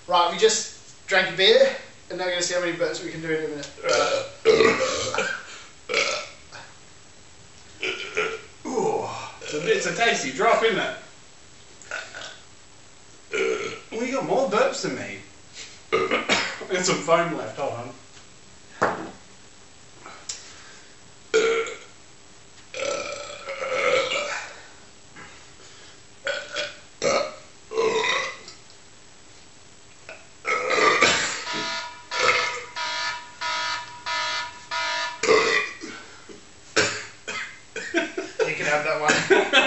Right, we just drank a beer, and now we're going to see how many burps we can do in a minute. Ooh, it's a tasty drop, isn't it? Well, you got more burps than me. I got some foam left, hold on. You can have that one.